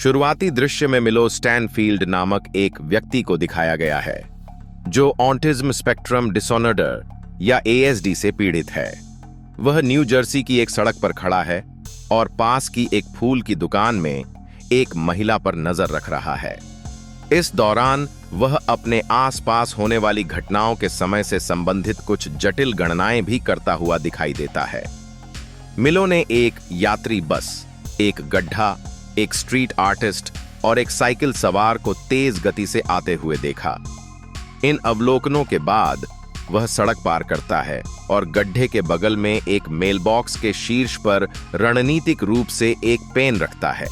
शुरुआती दृश्य में मिलो स्टैनफील्ड नामक एक व्यक्ति को दिखाया गया है जो ऑटिज्म स्पेक्ट्रम डिसऑर्डर या ASD से पीड़ित है। वह न्यू जर्सी की एक सड़क पर खड़ा है और पास की एक फूल की दुकान में एक महिला पर नजर रख रहा है। इस दौरान वह अपने आसपास होने वाली घटनाओं के समय से संबंधित कुछ जटिल गणनाएं भी करता हुआ दिखाई देता है। मिलो ने एक यात्री बस, एक गड्ढा, एक स्ट्रीट आर्टिस्ट और एक साइकिल सवार को तेज गति से आते हुए देखा। इन अवलोकनों के बाद वह सड़क पार करता है और गड्ढे के बगल में एक मेलबॉक्स के शीर्ष पर रणनीतिक रूप से एक पेन रखता है।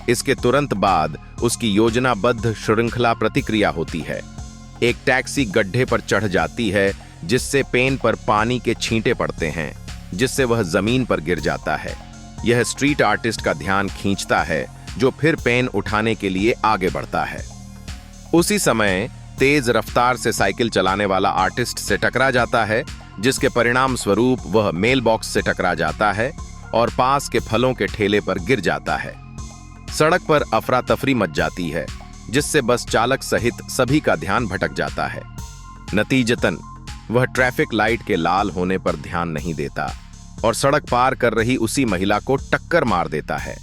इसके तुरंत बाद उसकी योजनाबद्ध श्रृंखला प्रतिक्रिया होती है। एक टैक्सी गड्ढे पर चढ़ जाती है जिससे पेन पर पानी के छींटे पड़ते हैं, जिससे वह जमीन पर गिर जाता है। यह स्ट्रीट आर्टिस्ट का ध्यान खींचता है जो फिर पेन उठाने के लिए आगे बढ़ता है। उसी समय तेज रफ्तार से साइकिल चलाने वाला आर्टिस्ट से टकरा जाता है, जिसके परिणाम स्वरूप वह मेल बॉक्स से टकरा जाता है और पास के फलों के ठेले पर गिर जाता है। सड़क पर अफरा तफरी मच जाती है, जिससे बस चालक सहित सभी का ध्यान भटक जाता है। नतीजतन वह ट्रैफिक लाइट के लाल होने पर ध्यान नहीं देता और सड़क पार कर रही उसी महिला को टक्कर मार देता है,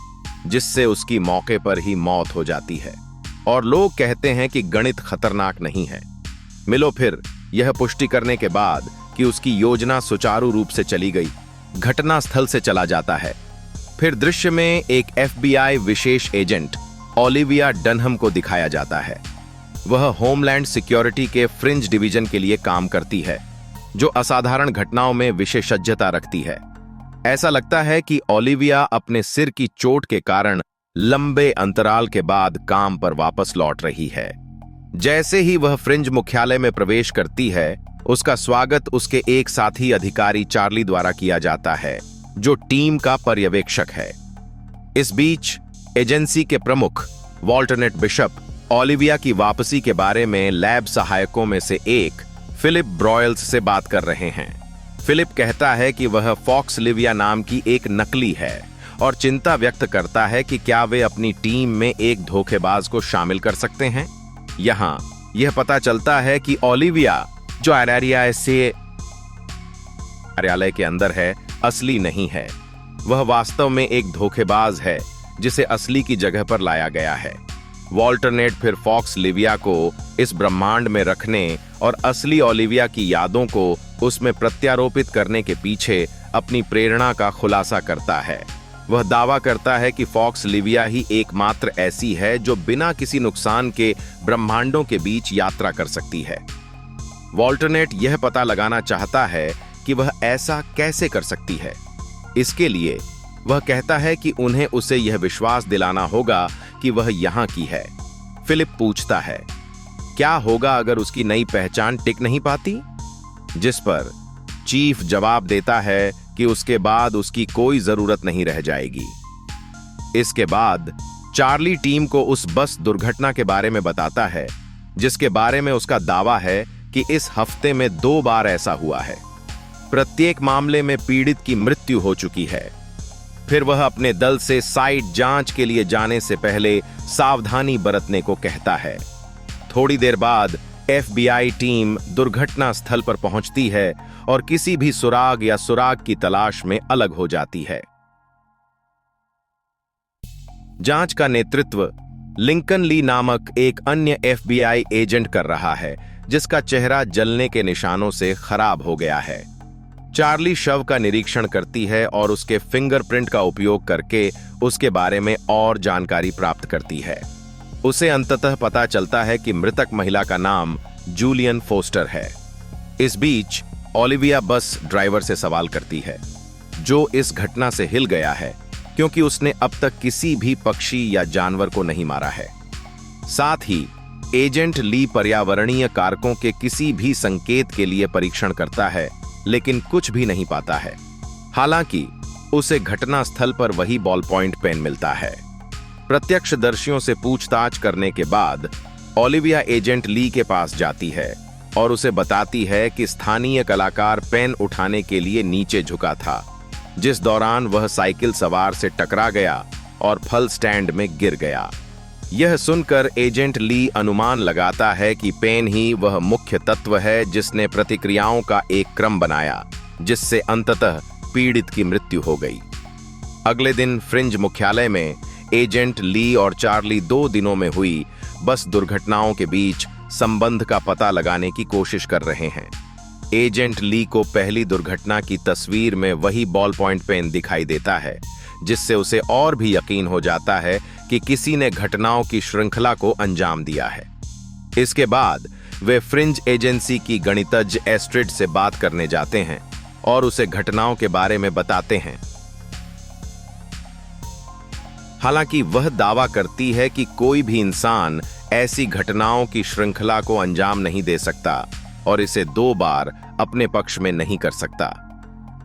जिससे उसकी मौके पर ही मौत हो जाती है। और लोग कहते हैं कि गणित खतरनाक नहीं है। मिलो फिर यह पुष्टि करने के बाद कि उसकी योजना सुचारू रूप से चली गई, घटना स्थल से चला जाता है। फिर दृश्य में एक FBI विशेष एजेंट ओलिविया डनहम को दिखाया जाता है। वह होमलैंड सिक्योरिटी के फ्रिंज डिवीजन के लिए काम करती है, जो असाधारण घटनाओं में विशेषज्ञता रखती है। ऐसा लगता है कि ओलिविया अपने सिर की चोट के कारण लंबे अंतराल के बाद काम पर वापस लौट रही है। जैसे ही वह फ्रिंज मुख्यालय में प्रवेश करती है, उसका स्वागत उसके एक साथी अधिकारी चार्ली द्वारा किया जाता है, जो टीम का पर्यवेक्षक है। इस बीच एजेंसी के प्रमुख वॉल्टरनेट बिशप ओलिविया की वापसी के बारे में लैब सहायकों में से एक फिलिप ब्रॉयल्स से बात कर रहे हैं। फिलिप कहता है कि वह फॉक्स लिविया नाम की एक नकली है और चिंता व्यक्त करता है कि क्या वे अपनी टीम में एक धोखेबाज को शामिल कर सकते हैं। यहाँ यह पता चलता है कि ओलिविया, जो आरारिया से कार्यालय के अंदर है, असली नहीं है। वह वास्तव में एक धोखेबाज है जिसे असली की जगह पर लाया गया है। वॉल्टरनेट फिर फॉक्स लिविया को इस ब्रह्मांड में रखने और असली ओलिविया की यादों को उसमें प्रत्यारोपित करने के पीछे अपनी प्रेरणा का खुलासा करता है। वह दावा करता है कि फॉक्स लिविया ही एकमात्र ऐसी है जो बिना किसी नुकसान के ब्रह्मांडों के बीच यात्रा कर सकती है। वॉल्टरनेट यह पता लगाना चाहता है कि वह ऐसा कैसे कर सकती है। इसके लिए वह कहता है कि उन्हें उसे यह विश्वास दिलाना होगा कि वह यहाँ की है। फिलिप पूछता है, क्या होगा अगर उसकी नई पहचान टिक नहीं पाती? जिस पर चीफ जवाब देता है कि उसके बाद उसकी कोई जरूरत नहीं रह जाएगी। इसके बाद चार्ली टीम को उस बस दुर्घटना के बारे में बताता है, जिसके बारे में उसका दावा है कि इस हफ्ते में 2 बार ऐसा हुआ है। प्रत्येक मामले में पीड़ित की मृत्यु हो चुकी है। फिर वह अपने दल से साइट जांच के लिए जाने से पहले सावधानी बरतने को कहता है। थोड़ी देर बाद FBI टीम दुर्घटना स्थल पर पहुंचती है और किसी भी सुराग या सुराग की तलाश में अलग हो जाती है। जांच का नेतृत्व लिंकन ली नामक एक अन्य FBI एजेंट कर रहा है, जिसका चेहरा जलने के निशानों से खराब हो गया है। चार्ली शव का निरीक्षण करती है और उसके फिंगरप्रिंट का उपयोग करके उसके बारे में और जानकारी प्राप्त करती है। उसे अंततः पता चलता है कि मृतक महिला का नाम जूलियन फोस्टर है। इस बीच ओलिविया बस ड्राइवर से सवाल करती है, जो इस घटना से हिल गया है क्योंकि उसने अब तक किसी भी पक्षी या जानवर को नहीं मारा है। साथ ही एजेंट ली पर्यावरणीय कारकों के किसी भी संकेत के लिए परीक्षण करता है, लेकिन कुछ भी नहीं पाता है। हालांकि उसे घटना स्थल पर वही बॉल पॉइंट पेन मिलता है। प्रत्यक्षदर्शियों से पूछताछ करने के बाद ओलिविया एजेंट ली के पास जाती है और उसे बताती है कि स्थानीय कलाकार पेन उठाने के लिए नीचे झुका था, जिस दौरान वह साइकिल सवार से टकरा गया और फल स्टैंड में गिर गया। यह सुनकर एजेंट ली अनुमान लगाता है कि पेन ही वह मुख्य तत्व है जिसने प्रतिक्रियाओं का एक क्रम बनाया, जिससे अंततः पीड़ित की मृत्यु हो गई। अगले दिन फ्रिंज मुख्यालय में एजेंट ली और चार्ली 2 दिनों में हुई बस दुर्घटनाओं के बीच संबंध का पता लगाने की कोशिश कर रहे हैं। एजेंट ली को पहली दुर्घटना की तस्वीर में वही बॉल पॉइंट पेन दिखाई देता है, जिससे उसे और भी यकीन हो जाता है कि किसी ने घटनाओं की श्रृंखला को अंजाम दिया है। इसके बाद वे फ्रिंज एजेंसी की गणितज्ञ एस्ट्रिड से बात करने जाते हैं और उसे घटनाओं के बारे में बताते हैं। हालांकि वह दावा करती है कि कोई भी इंसान ऐसी घटनाओं की श्रृंखला को अंजाम नहीं दे सकता और इसे 2 बार अपने पक्ष में नहीं कर सकता।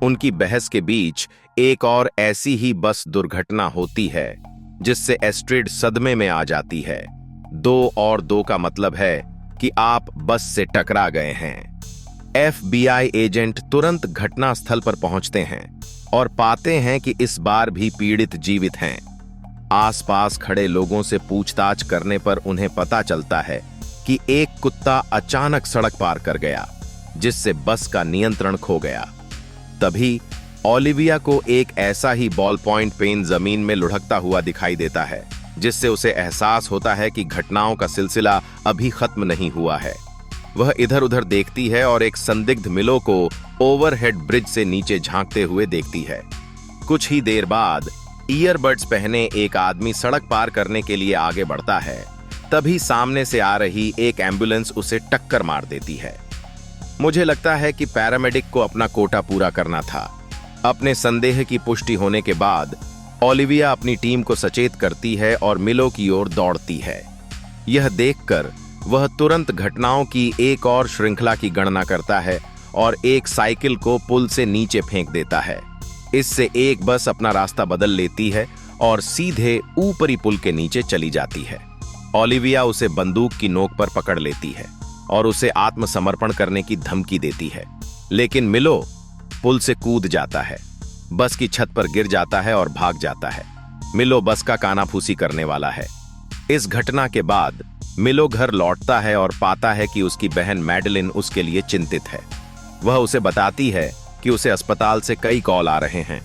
उनकी बहस के बीच एक और ऐसी ही बस दुर्घटना होती है, जिससे एस्ट्रिड सदमे में आ जाती है। 2 और 2 का मतलब है कि आप बस से टकरा गए हैं। FBI एजेंट तुरंत घटना स्थल पर पहुंचते हैं और पाते हैं कि इस बार भी पीड़ित जीवित हैं। आसपास खड़े लोगों से पूछताछ करने पर उन्हें पता चलता है कि एक कुत्ता अचानक सड़क पार कर गया, जिससे बस का नियंत्रण खो गया। तभी ओलिविया को एक ऐसा ही बॉल पॉइंट पेन जमीन में लुढ़कता हुआ दिखाई देता है, जिससे उसे एहसास होता है कि घटनाओं का सिलसिला अभी खत्म नहीं हुआ है। वह इधर उधर देखती है और एक संदिग्ध मिलो को ओवरहेड ब्रिज से नीचे झांकते हुए देखती है। कुछ ही देर बाद ईयरबड्स पहने एक आदमी सड़क पार करने के लिए आगे बढ़ता है। तभी सामने से आ रही एक एम्बुलेंस उसे टक्कर मार देती है। मुझे लगता है कि पैरामेडिक को अपना कोटा पूरा करना था। अपने संदेह की पुष्टि होने के बाद ओलिविया अपनी टीम को सचेत करती है और मिलो की ओर दौड़ती है। यह देखकर वह तुरंत घटनाओं की एक और श्रृंखला की गणना करता है और एक साइकिल को पुल से नीचे फेंक देता है। इससे एक बस अपना रास्ता बदल लेती है और सीधे ऊपरी पुल के नीचे चली जाती है। ओलिविया उसे बंदूक की नोक पर पकड़ लेती है और उसे आत्मसमर्पण करने की धमकी देती है, लेकिन मिलो पुल से कूद जाता है, बस की छत पर गिर जाता है और भाग जाता है। मिलो बस का कानाफूसी करने वाला है। इस घटना के बाद मिलो घर लौटता है और पाता है कि उसकी बहन मैडलिन उसके लिए चिंतित है। वह उसे बताती है कि उसे अस्पताल से कई कॉल आ रहे हैं,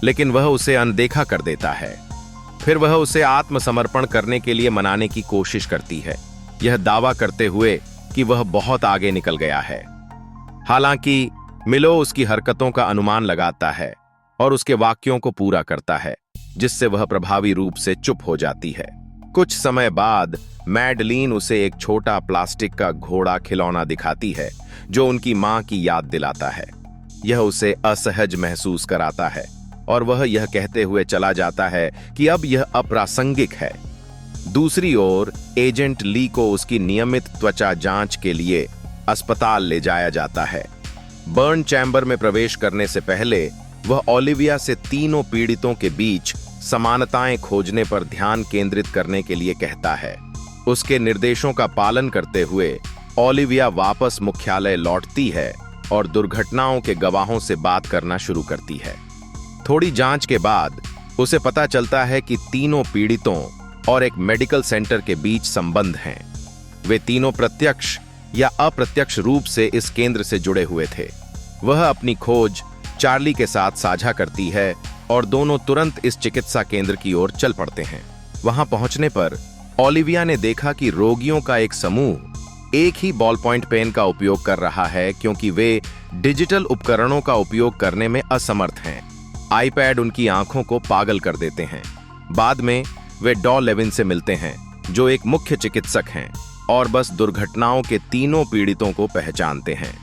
लेकिन वह उसे अनदेखा कर देता है। फिर वह उसे आत्मसमर्पण करने के लिए मनाने की कोशिश करती है, यह दावा करते हुए कि वह बहुत आगे निकल गया है। हालांकि मिलो उसकी हरकतों का अनुमान लगाता है और उसके वाक्यों को पूरा करता है, जिससे वह प्रभावी रूप से चुप हो जाती है। कुछ समय बाद मैडलीन उसे एक छोटा प्लास्टिक का घोड़ा खिलौना दिखाती है, जो उनकी मां की याद दिलाता है। यह उसे असहज महसूस कराता है और वह यह कहते हुए चला जाता है कि अब यह अप्रासंगिक है। दूसरी ओर एजेंट ली को उसकी नियमित त्वचा जांच के लिए अस्पताल ले जाया जाता है। बर्न चैम्बर में प्रवेश करने से पहले वह ओलिविया से तीनों पीड़ितों के बीच समानताएं खोजने पर ध्यान केंद्रित करने के लिए कहता है। उसके निर्देशों का पालन करते हुए ओलिविया वापस मुख्यालय लौटती है और दुर्घटनाओं के गवाहों से बात करना शुरू करती है। थोड़ी जांच के बाद उसे पता चलता है कि तीनों पीड़ितों और एक मेडिकल सेंटर के बीच संबंध हैं। वे तीनों प्रत्यक्ष या अप्रत्यक्ष रूप से इस केंद्र से जुड़े हुए थे। वह अपनी खोज चार्ली के साथ साझा करती है और दोनों तुरंत इस चिकित्सा केंद्र की ओर चल पड़ते हैं। वहां पहुंचने पर ओलिविया ने देखा कि रोगियों का एक समूह एक ही बॉल पॉइंट पेन का उपयोग कर रहा है, क्योंकि वे डिजिटल उपकरणों का उपयोग करने में असमर्थ हैं। आईपैड उनकी आंखों को पागल कर देते हैं। बाद में वे डॉ लेविन से मिलते हैं, जो एक मुख्य चिकित्सक हैं और बस दुर्घटनाओं के तीनों पीड़ितों को पहचानते हैं।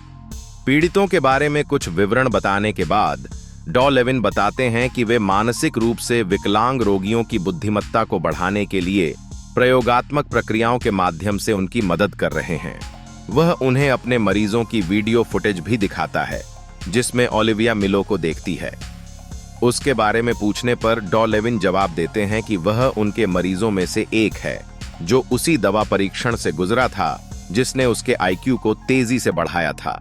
पीड़ितों के बारे में कुछ विवरण बताने के बाद डॉ लेविन बताते हैं कि वे मानसिक रूप से विकलांग रोगियों की बुद्धिमत्ता को बढ़ाने के लिए प्रयोगात्मक प्रक्रियाओं के माध्यम से उनकी मदद कर रहे हैं। वह उन्हें अपने मरीजों की वीडियो फुटेज भी दिखाता है, जिसमें ओलिविया मिलो को देखती है। उसके बारे में पूछने पर डॉ लेविन जवाब देते हैं कि वह उनके मरीजों में से एक है, जो उसी दवा परीक्षण से गुजरा था जिसने उसके आईक्यू को तेजी से बढ़ाया था।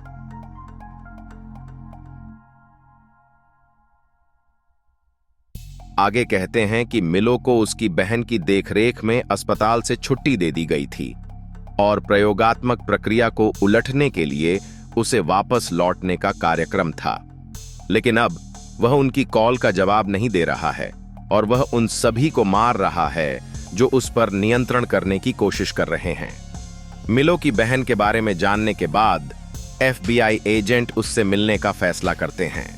आगे कहते हैं कि मिलो को उसकी बहन की देखरेख में अस्पताल से छुट्टी दे दी गई थी और प्रयोगात्मक प्रक्रिया को उलटने के लिए उसे वापस लौटने का कार्यक्रम था। लेकिन अब वह उनकी कॉल का जवाब नहीं दे रहा है और वह उन सभी को मार रहा है जो उस पर नियंत्रण करने की कोशिश कर रहे हैं। मिलो की बहन के बारे में जानने के बाद FBI एजेंट उससे मिलने का फैसला करते हैं।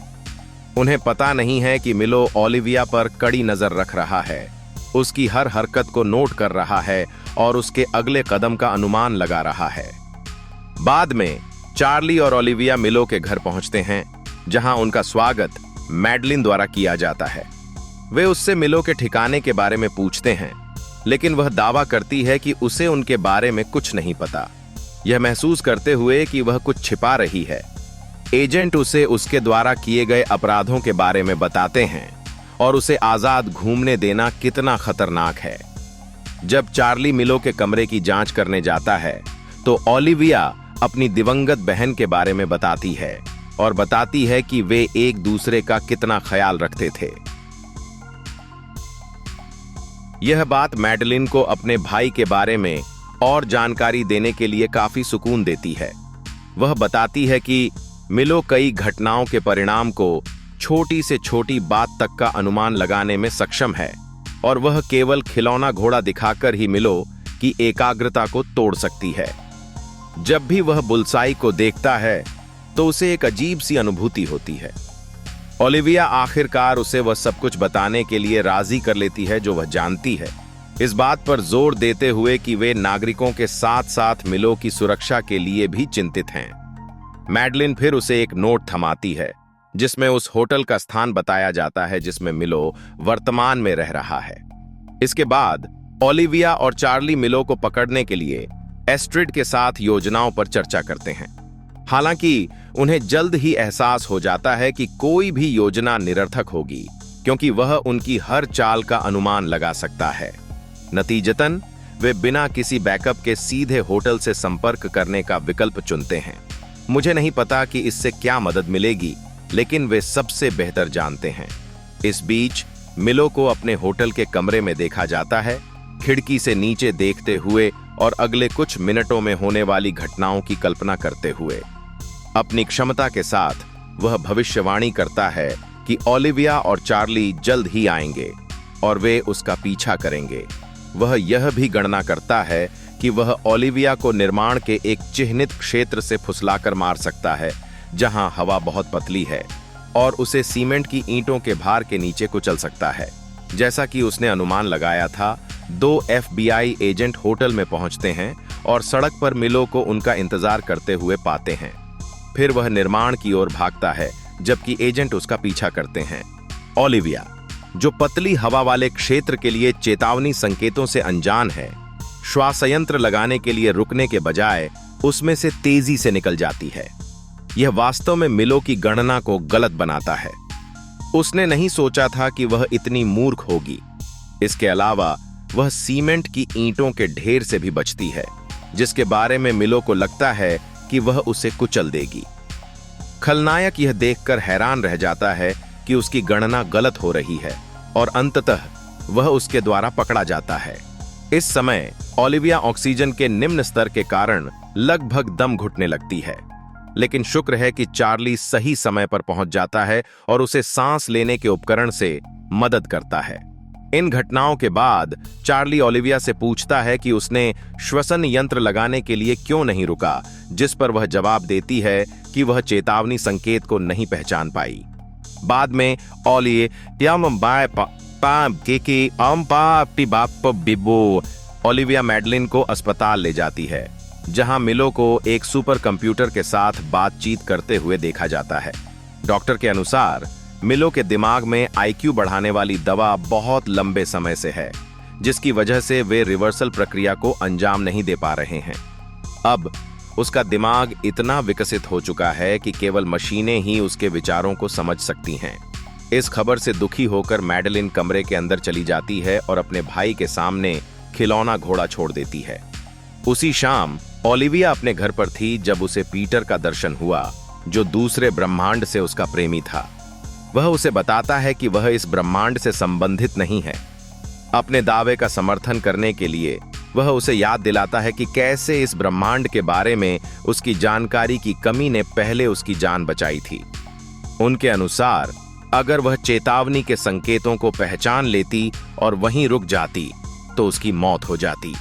उन्हें पता नहीं है कि मिलो ओलिविया पर कड़ी नजर रख रहा है, उसकी हर हरकत को नोट कर रहा है और उसके अगले कदम का अनुमान लगा रहा है। बाद में चार्ली और ओलिविया मिलो के घर पहुंचते हैं, जहां उनका स्वागत मैडलिन द्वारा किया जाता है। वे उससे मिलो के ठिकाने के बारे में पूछते हैं, लेकिन वह दावा करती है कि उसे उनके बारे में कुछ नहीं पता, यह महसूस करते हुए कि वह कुछ छिपा रही है। एजेंट उसे उसके द्वारा किए गए अपराधों के बारे में बताते हैं और उसे आजाद घूमने देना कितना खतरनाक है। जब चार्ली मिलो के कमरे की जांच करने जाता है तो ओलिविया अपनी दिवंगत बहन के बारे में बताती है और बताती है कि वे एक दूसरे का कितना ख्याल रखते थे। यह बात मैडलिन को अपने भाई के बारे में और जानकारी देने के लिए काफी सुकून देती है। वह बताती है कि मिलो कई घटनाओं के परिणाम को छोटी से छोटी बात तक का अनुमान लगाने में सक्षम है और वह केवल खिलौना घोड़ा दिखाकर ही मिलो की एकाग्रता को तोड़ सकती है। जब भी वह बुलसाई को देखता है तो उसे एक अजीब सी अनुभूति होती है। ओलिविया आखिरकार उसे वह सब कुछ बताने के लिए राजी कर लेती है जो वह जानती है, इस बात पर जोर देते हुए कि वे नागरिकों के साथ साथ मिलो की सुरक्षा के लिए भी चिंतित हैं। मैडलिन फिर उसे एक नोट थमाती है जिसमें उस होटल का स्थान बताया जाता है जिसमें मिलो वर्तमान में रह रहा है। इसके बाद ओलिविया और चार्ली मिलो को पकड़ने के लिए एस्ट्रिड के साथ योजनाओं पर चर्चा करते हैं। हालांकि उन्हें जल्द ही एहसास हो जाता है कि कोई भी योजना निरर्थक होगी, क्योंकि वह उनकी हर चाल का अनुमान लगा सकता है। नतीजतन वे बिना किसी बैकअप के सीधे होटल से संपर्क करने का विकल्प चुनते हैं। मुझे नहीं पता कि इससे क्या मदद मिलेगी, लेकिन वे सबसे बेहतर जानते हैं। इस बीच मिलो को अपने होटल के कमरे में देखा जाता है, खिड़की से नीचे देखते हुए और अगले कुछ मिनटों में होने वाली घटनाओं की कल्पना करते हुए। अपनी क्षमता के साथ वह भविष्यवाणी करता है कि ओलिविया और चार्ली जल्द ही आएंगे और वे उसका पीछा करेंगे। वह यह भी गणना करता है कि वह ओलिविया को निर्माण के एक चिह्नित क्षेत्र से फुसलाकर मार सकता है जहां हवा बहुत पतली है, और उसे सीमेंट की ईंटों के भार के नीचे कुचल सकता है। जैसा कि उसने अनुमान लगाया था, 2 FBI एजेंट होटल में पहुंचते हैं और सड़क पर मिलो को उनका इंतजार करते हुए पाते हैं। फिर वह निर्माण की ओर भागता है जबकि एजेंट उसका पीछा करते हैं। ओलिविया, जो पतली हवा वाले क्षेत्र के लिए चेतावनी संकेतों से अनजान है, श्वास यंत्र लगाने के लिए रुकने के बजाय उसमें से तेजी से निकल जाती है। यह वास्तव में मिलो की गणना को गलत बनाता है। उसने नहीं सोचा था कि वह इतनी मूर्ख होगी। इसके अलावा वह सीमेंट की ईंटों के ढेर से भी बचती है, जिसके बारे में मिलो को लगता है कि वह उसे कुचल देगी। खलनायक यह देखकर हैरान रह जाता है कि उसकी गणना गलत हो रही है और अंततः वह उसके द्वारा पकड़ा जाता है। इस समय ओलिविया ऑक्सीजन के निम्न स्तर के कारण लगभग दम घुटने लगती है, लेकिन शुक्र है कि चार्ली सही समय पर पहुंच जाता है और उसे सांस लेने के उपकरण से मदद करता है। इन घटनाओं के बाद चार्ली ओलिविया से पूछता है कि उसने श्वसन यंत्र लगाने के लिए क्यों नहीं रुका, जिस पर वह जवाब देती है कि वह चेतावनी संकेत को नहीं पहचान पाई। बाद में ओलिविया मैडलिन को अस्पताल ले जाती है, जहां मिलो को एक सुपर कंप्यूटर के साथ बातचीत करते हुए देखा जाता है। डॉक्टर के अनुसार मिलो के दिमाग में IQ बढ़ाने वाली दवा बहुत लंबे समय से है, जिसकी वजह से वे रिवर्सल प्रक्रिया को अंजाम नहीं दे पा रहे हैं। अब उसका दिमाग इतना विकसित हो चुका है कि केवल मशीनें ही उसके विचारों को समझ सकती हैं। इस खबर से दुखी होकर मैडलिन कमरे के अंदर चली जाती है और अपने भाई के सामने खिलौना घोड़ा छोड़ देती है। उसी शाम ओलिविया अपने घर पर थी जब उसे पीटर का दर्शन हुआ, जो दूसरे ब्रह्मांड से उसका प्रेमी था। वह उसे बताता है कि वह इस ब्रह्मांड से संबंधित नहीं है। अपने दावे का समर्थन करने के लिए वह उसे याद दिलाता है कि कैसे इस ब्रह्मांड के बारे में उसकी जानकारी की कमी ने पहले उसकी जान बचाई थी। उनके अनुसार अगर वह चेतावनी के संकेतों को पहचान लेती और वहीं रुक जाती तो उसकी मौत हो जाती।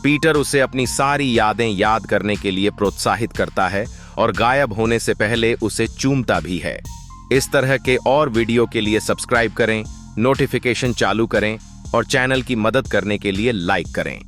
पीटर उसे अपनी सारी यादें याद करने के लिए प्रोत्साहित करता है और गायब होने से पहले उसे चूमता भी है। इस तरह के और वीडियो के लिए सब्सक्राइब करें, नोटिफिकेशन चालू करें और चैनल की मदद करने के लिए लाइक करें।